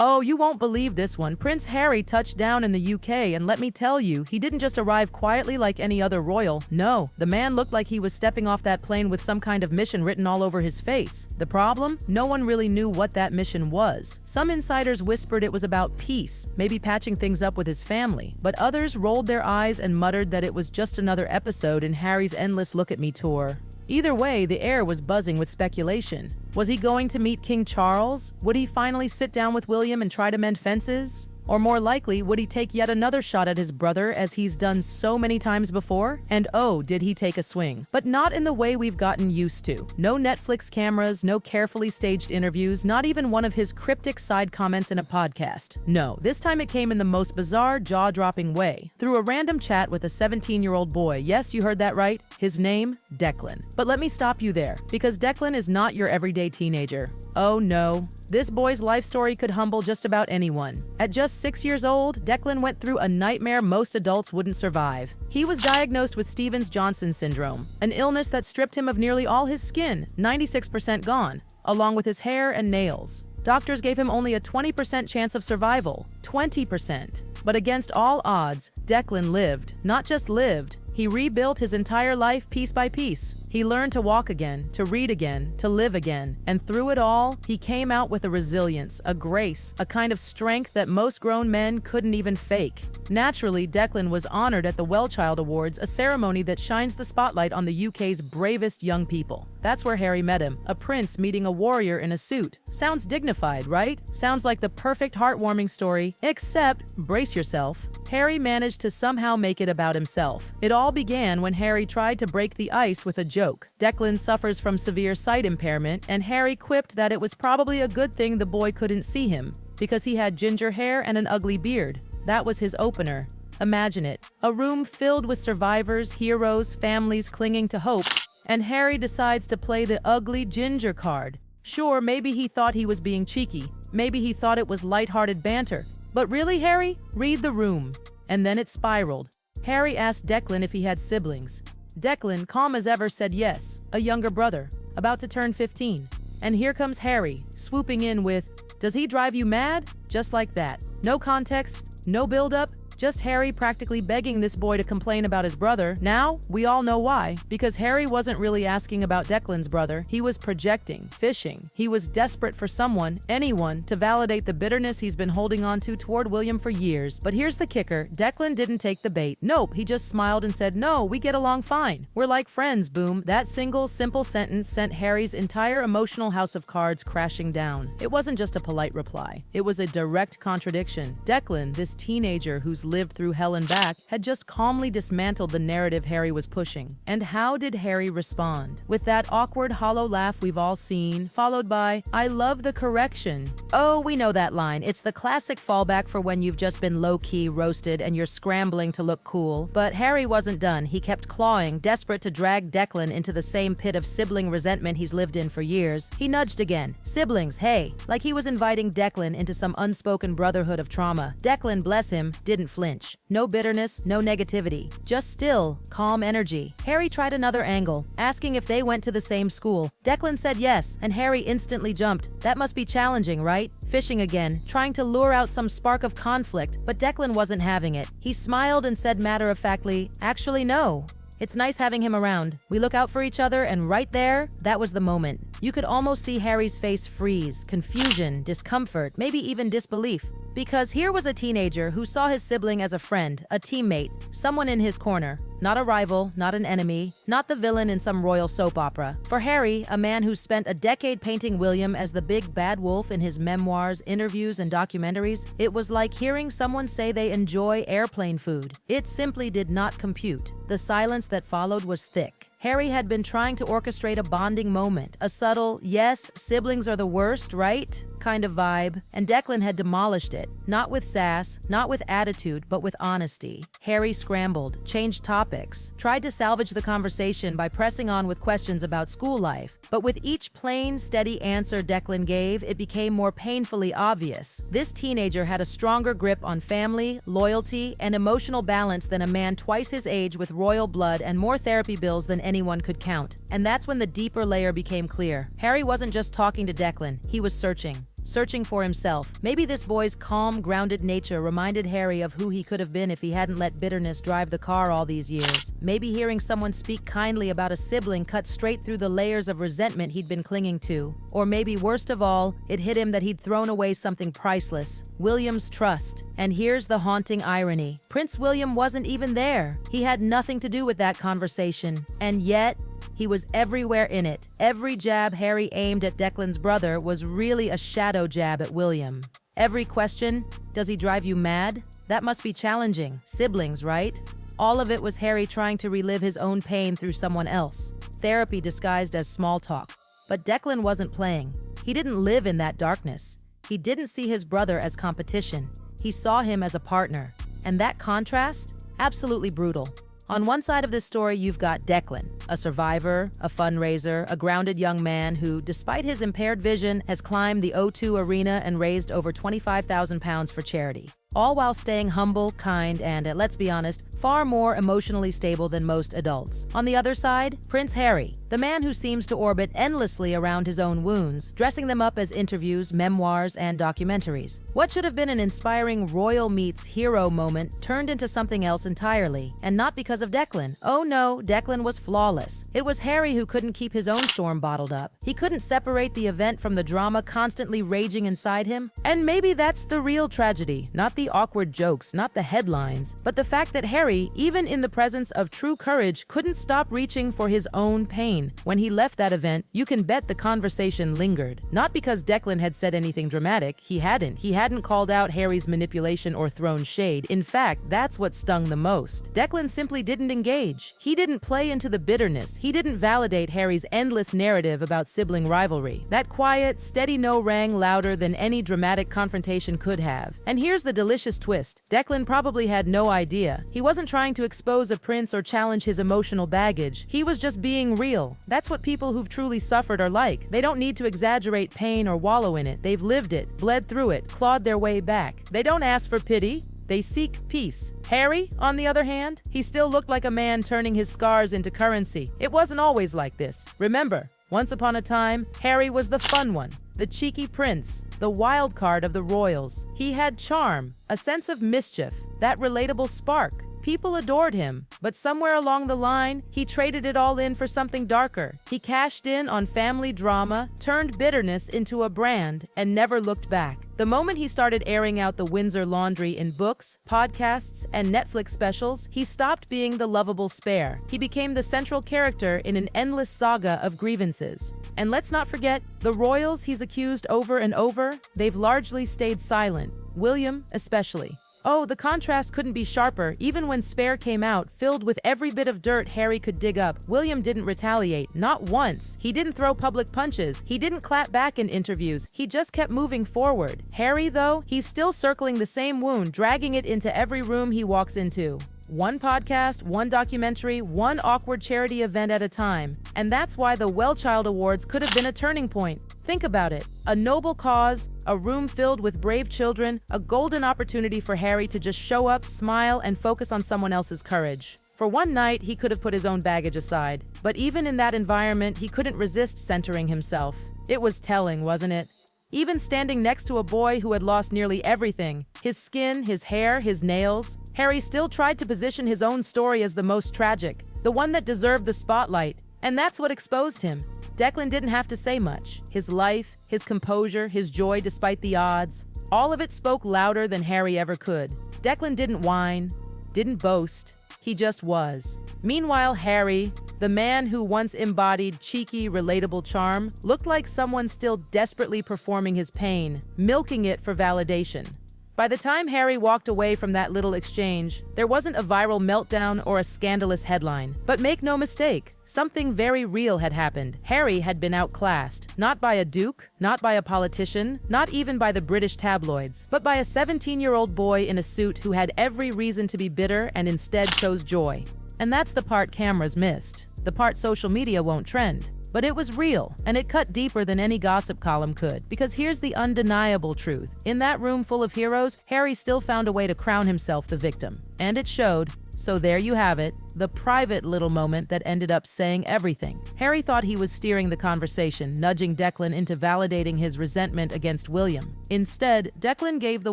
Oh, you won't believe this one. Prince Harry touched down in the UK, and let me tell you, he didn't just arrive quietly like any other royal. No, the man looked like he was stepping off that plane with some kind of mission written all over his face. The problem? No one really knew what that mission was. Some insiders whispered it was about peace, maybe patching things up with his family, but others rolled their eyes and muttered that it was just another episode in Harry's endless look at me tour. Either way, the air was buzzing with speculation. Was he going to meet King Charles? Would he finally sit down with William and try to mend fences? Or more likely, would he take yet another shot at his brother as he's done so many times before? And oh, did he take a swing. But not in the way we've gotten used to. No Netflix cameras, no carefully staged interviews, not even one of his cryptic side comments in a podcast. No, this time it came in the most bizarre, jaw-dropping way. Through a random chat with a 17-year-old boy. Yes, you heard that right. His name, Declan. But let me stop you there, because Declan is not your everyday teenager. Oh no. This boy's life story could humble just about anyone. At just 6 years old, Declan went through a nightmare most adults wouldn't survive. He was diagnosed with Stevens-Johnson syndrome, an illness that stripped him of nearly all his skin, 96% gone, along with his hair and nails. Doctors gave him only a 20% chance of survival, 20%. But against all odds, Declan lived. Not just lived, he rebuilt his entire life piece by piece. He learned to walk again, to read again, to live again. And through it all, he came out with a resilience, a grace, a kind of strength that most grown men couldn't even fake. Naturally, Declan was honored at the Wellchild Awards, a ceremony that shines the spotlight on the UK's bravest young people. That's where Harry met him, a prince meeting a warrior in a suit. Sounds dignified, right? Sounds like the perfect heartwarming story, except, brace yourself, Harry managed to somehow make it about himself. It all began when Harry tried to break the ice with a joke. Declan suffers from severe sight impairment, and Harry quipped that it was probably a good thing the boy couldn't see him, because he had ginger hair and an ugly beard. That was his opener. Imagine it. A room filled with survivors, heroes, families clinging to hope, and Harry decides to play the ugly ginger card. Sure, maybe he thought he was being cheeky. Maybe he thought it was lighthearted banter. But really, Harry? Read the room. And then it spiraled. Harry asked Declan if he had siblings. Declan, calm as ever, said yes, a younger brother, about to turn 15. And here comes Harry, swooping in with, "Does he drive you mad?" Just like that. No context, no build-up, just Harry practically begging this boy to complain about his brother. Now, we all know why. Because Harry wasn't really asking about Declan's brother. He was projecting, fishing. He was desperate for someone, anyone, to validate the bitterness he's been holding on to toward William for years. But here's the kicker. Declan didn't take the bait. Nope, he just smiled and said, "No, we get along fine. We're like friends, boom." That single, simple sentence sent Harry's entire emotional house of cards crashing down. It wasn't just a polite reply. It was a direct contradiction. Declan, this teenager who's lived through hell and back, had just calmly dismantled the narrative Harry was pushing. And how did Harry respond? With that awkward, hollow laugh we've all seen, followed by, "I love the correction." Oh, we know that line. It's the classic fallback for when you've just been low-key roasted and you're scrambling to look cool. But Harry wasn't done. He kept clawing, desperate to drag Declan into the same pit of sibling resentment he's lived in for years. He nudged again. Siblings, hey. Like he was inviting Declan into some unspoken brotherhood of trauma. Declan, bless him, didn't flinch. No bitterness, no negativity. Just still, calm energy. Harry tried another angle, asking if they went to the same school. Declan said yes, and Harry instantly jumped. That must be challenging, right? Fishing again, trying to lure out some spark of conflict, but Declan wasn't having it. He smiled and said matter-of-factly, "Actually, no. It's nice having him around. We look out for each other, and right there, that was the moment." You could almost see Harry's face freeze, confusion, discomfort, maybe even disbelief. Because here was a teenager who saw his sibling as a friend, a teammate, someone in his corner. Not a rival, not an enemy, not the villain in some royal soap opera. For Harry, a man who spent a decade painting William as the big bad wolf in his memoirs, interviews, and documentaries, it was like hearing someone say they enjoy airplane food. It simply did not compute. The silence that followed was thick. Harry had been trying to orchestrate a bonding moment, a subtle, yes, siblings are the worst, right? kind of vibe, and Declan had demolished it, not with sass, not with attitude, but with honesty. Harry scrambled, changed topics, tried to salvage the conversation by pressing on with questions about school life, but with each plain, steady answer Declan gave, it became more painfully obvious. This teenager had a stronger grip on family, loyalty, and emotional balance than a man twice his age with royal blood and more therapy bills than anyone could count. And that's when the deeper layer became clear. Harry wasn't just talking to Declan, he was searching. searching for himself. Maybe this boy's calm, grounded nature reminded Harry of who he could have been if he hadn't let bitterness drive the car all these years. Maybe hearing someone speak kindly about a sibling cut straight through the layers of resentment he'd been clinging to. Or maybe, worst of all, it hit him that he'd thrown away something priceless: William's trust. And here's the haunting irony. Prince William wasn't even there. He had nothing to do with that conversation. And yet, he was everywhere in it. Every jab Harry aimed at Declan's brother was really a shadow jab at William. Every question, does he drive you mad? That must be challenging. Siblings, right? All of it was Harry trying to relive his own pain through someone else. Therapy disguised as small talk. But Declan wasn't playing. He didn't live in that darkness. He didn't see his brother as competition. He saw him as a partner. And that contrast? Absolutely brutal. On one side of this story, you've got Declan, a survivor, a fundraiser, a grounded young man who, despite his impaired vision, has climbed the O2 arena and raised over £25,000 for charity. All while staying humble, kind, and, let's be honest, far more emotionally stable than most adults. On the other side, Prince Harry, the man who seems to orbit endlessly around his own wounds, dressing them up as interviews, memoirs, and documentaries. What should have been an inspiring royal meets hero moment turned into something else entirely, and not because of Declan. Oh no, Declan was flawless. It was Harry who couldn't keep his own storm bottled up. He couldn't separate the event from the drama constantly raging inside him. And maybe that's the real tragedy, not the awkward jokes, not the headlines, but the fact that Harry, even in the presence of true courage, couldn't stop reaching for his own pain. When he left that event, you can bet the conversation lingered. Not because Declan had said anything dramatic. He hadn't. He hadn't called out Harry's manipulation or thrown shade. In fact, that's what stung the most. Declan simply didn't engage. He didn't play into the bitterness. He didn't validate Harry's endless narrative about sibling rivalry. That quiet, steady no rang louder than any dramatic confrontation could have. And here's the delicious twist. Declan probably had no idea. He wasn't trying to expose a prince or challenge his emotional baggage. He was just being real. That's what people who've truly suffered are like. They don't need to exaggerate pain or wallow in it. They've lived it, bled through it, clawed their way back. They don't ask for pity. They seek peace. Harry, on the other hand, he still looked like a man turning his scars into currency. It wasn't always like this. Remember, once upon a time, Harry was the fun one, the cheeky prince, the wild card of the royals. He had charm, a sense of mischief, that relatable spark. People adored him, but somewhere along the line, he traded it all in for something darker. He cashed in on family drama, turned bitterness into a brand, and never looked back. The moment he started airing out the Windsor laundry in books, podcasts, and Netflix specials, he stopped being the lovable spare. He became the central character in an endless saga of grievances. And let's not forget, the royals he's accused over and over, they've largely stayed silent. William especially. Oh, the contrast couldn't be sharper. Even when Spare came out, filled with every bit of dirt Harry could dig up, William didn't retaliate, not once. He didn't throw public punches. He didn't clap back in interviews. He just kept moving forward. Harry, though, he's still circling the same wound, dragging it into every room he walks into. One podcast, one documentary, one awkward charity event at a time. And that's why the Wellchild Awards could have been a turning point. Think about it. A noble cause, a room filled with brave children, a golden opportunity for Harry to just show up, smile, and focus on someone else's courage. For one night, he could have put his own baggage aside. But even in that environment, he couldn't resist centering himself. It was telling, wasn't it? Even standing next to a boy who had lost nearly everything, his skin, his hair, his nails, Harry still tried to position his own story as the most tragic, the one that deserved the spotlight. And that's what exposed him. Declan didn't have to say much. His life, his composure, his joy despite the odds, all of it spoke louder than Harry ever could. Declan didn't whine, didn't boast, he just was. Meanwhile, Harry, the man who once embodied cheeky, relatable charm, looked like someone still desperately performing his pain, milking it for validation. By the time Harry walked away from that little exchange, there wasn't a viral meltdown or a scandalous headline. But make no mistake, something very real had happened. Harry had been outclassed, not by a duke, not by a politician, not even by the British tabloids, but by a 17-year-old boy in a suit who had every reason to be bitter and instead chose joy. And that's the part cameras missed, the part social media won't trend. But it was real, and it cut deeper than any gossip column could. Because here's the undeniable truth. In that room full of heroes, Harry still found a way to crown himself the victim. And it showed. So there you have it, the private little moment that ended up saying everything. Harry thought he was steering the conversation, nudging Declan into validating his resentment against William. Instead, Declan gave the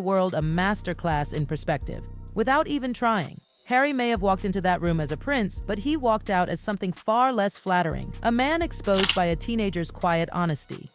world a masterclass in perspective, without even trying. Harry may have walked into that room as a prince, but he walked out as something far less flattering. A man exposed by a teenager's quiet honesty.